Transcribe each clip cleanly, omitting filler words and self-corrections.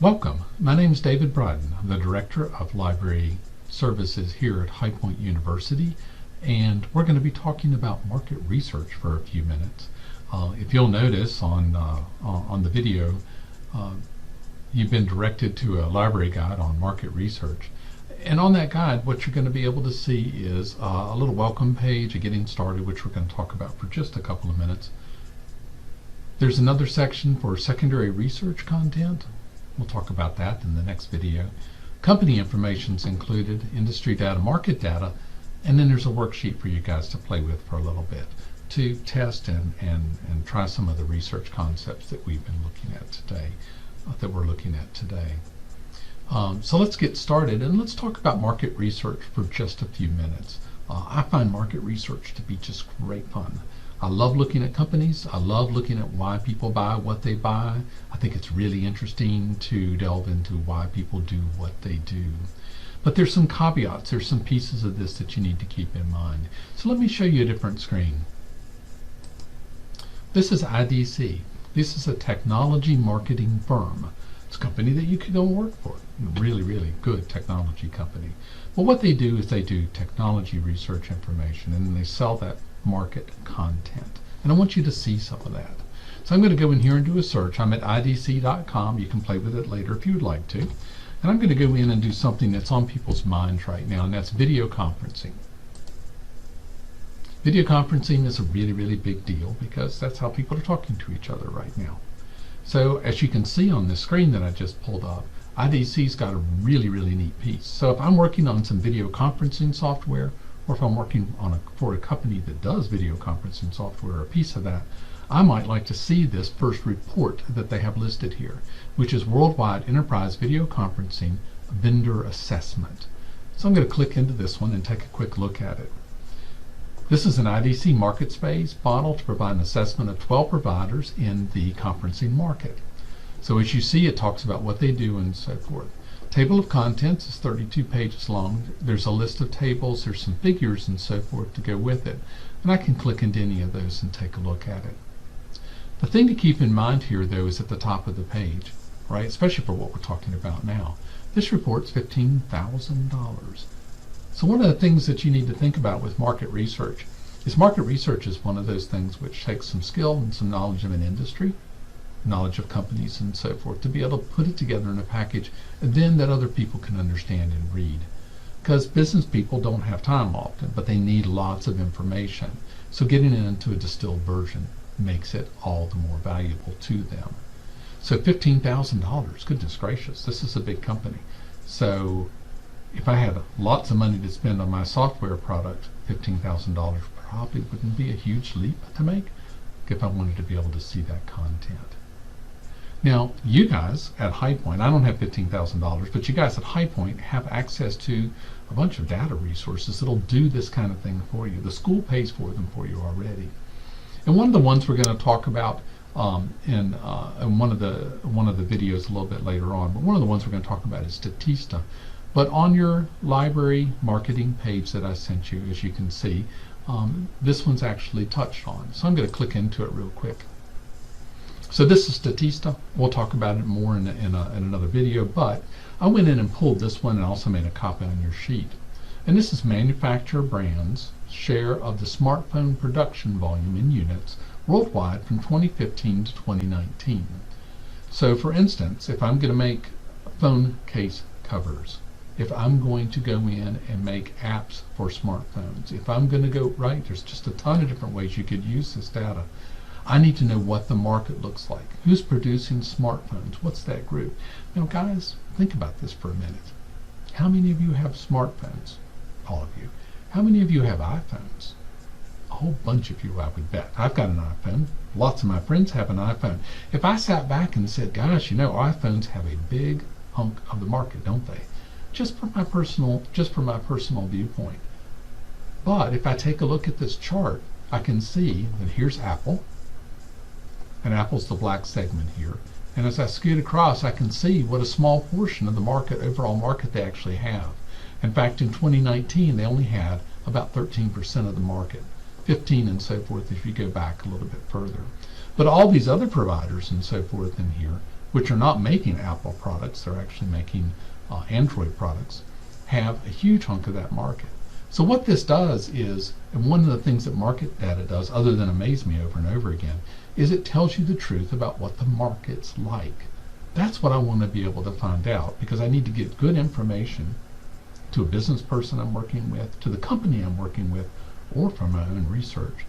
Welcome. My name is David Bryden. I'm the Director of Library Services here at High Point University, and we're going to be talking about market research for a few minutes. If you'll notice on the video, you've been directed to a library guide on market research. And on that guide, what you're going to be able to see is a little welcome page, a getting started, which we're going to talk about for just a couple of minutes. There's another section for secondary research content. We'll talk about that in the next video. Company information is included, industry data, market data, and then there's a worksheet for you guys to play with for a little bit to test and try some of the research concepts that we've been looking at today, So let's get started and let's talk about market research for just a few minutes. I find market research to be just great fun. I love looking at companies. I love looking at why people buy what they buy. I think it's really interesting to delve into why people do what they do. But there's some caveats, there's some pieces of this that you need to keep in mind. So let me show you a different screen. This is IDC. This is a technology marketing firm. It's a company that you could go and work for. Really, really good technology company. But what they do is they do technology research information and they sell that market content. And I want you to see some of that. So I'm going to go in here and do a search. I'm at idc.com. You can play with it later if you would like to. And I'm going to go in and do something that's on people's minds right now, and that's video conferencing. Video conferencing is a really, really big deal because that's how people are talking to each other right now. So as you can see on this screen that I just pulled up, IDC's got a really, really neat piece. So if I'm working on some video conferencing software, or if I'm working for a company that does video conferencing software, or a piece of that, I might like to see this first report that they have listed here, which is Worldwide Enterprise Video Conferencing Vendor Assessment. So I'm going to click into this one and take a quick look at it. This is an IDC market space model to provide an assessment of 12 providers in the conferencing market. So as you see, it talks about what they do and so forth. Table of contents is 32 pages long. There's a list of tables, there's some figures and so forth to go with it. And I can click into any of those and take a look at it. The thing to keep in mind here though is at the top of the page, right? Especially for what we're talking about now. This report's $15,000. So one of the things that you need to think about with market research is one of those things which takes some skill and some knowledge of an industry, knowledge of companies and so forth, to be able to put it together in a package and then that other people can understand and read. Because business people don't have time often, but they need lots of information. So getting it into a distilled version makes it all the more valuable to them. So $15,000, goodness gracious, this is a big company. So if I had lots of money to spend on my software product, $15,000 probably wouldn't be a huge leap to make if I wanted to be able to see that content. Now, you guys at High Point, I don't have $15,000, but you guys at High Point have access to a bunch of data resources that'll do this kind of thing for you. The school pays for them for you already. And one of the ones we're going to talk about in one of the videos a little bit later on, but one of the ones we're going to talk about is Statista. But on your library marketing page that I sent you, as you can see, this one's actually touched on. So I'm going to click into it real quick. So this is Statista. We'll talk about it more in another video, but I went in and pulled this one and also made a copy on your sheet. And this is manufacturer brands' share of the smartphone production volume in units worldwide from 2015 to 2019. So for instance, if I'm going to make phone case covers, if I'm going to go in and make apps for smartphones, if I'm going to go, right, there's just a ton of different ways you could use this data. I need to know what the market looks like. Who's producing smartphones? What's that group? Now guys, think about this for a minute. How many of you have smartphones? All of you. How many of you have iPhones? A whole bunch of you, I would bet. I've got an iPhone. Lots of my friends have an iPhone. If I sat back and said, gosh, you know, iPhones have a big hunk of the market, don't they? Just from my personal viewpoint. But if I take a look at this chart, I can see that here's Apple, and Apple's the black segment here. And as I scoot across, I can see what a small portion of the market, overall market, they actually have. In fact, in 2019, they only had about 13% of the market, 15 and so forth if you go back a little bit further. But all these other providers and so forth in here which are not making Apple products, they're actually making Android products, have a huge hunk of that market. So what this does is, and one of the things that market data does, other than amaze me over and over again, is it tells you the truth about what the market's like. That's what I want to be able to find out, because I need to get good information to a business person I'm working with, to the company I'm working with, or from my own research,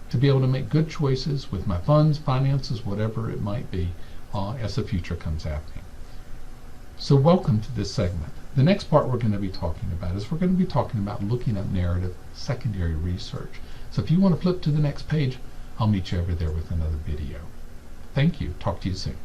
to be able to make good choices with my funds, finances, whatever it might be, as the future comes at me. So welcome to this segment. The next part we're going to be talking about is we're going to be talking about looking up narrative secondary research. So if you want to flip to the next page, I'll meet you over there with another video. Thank you. Talk to you soon.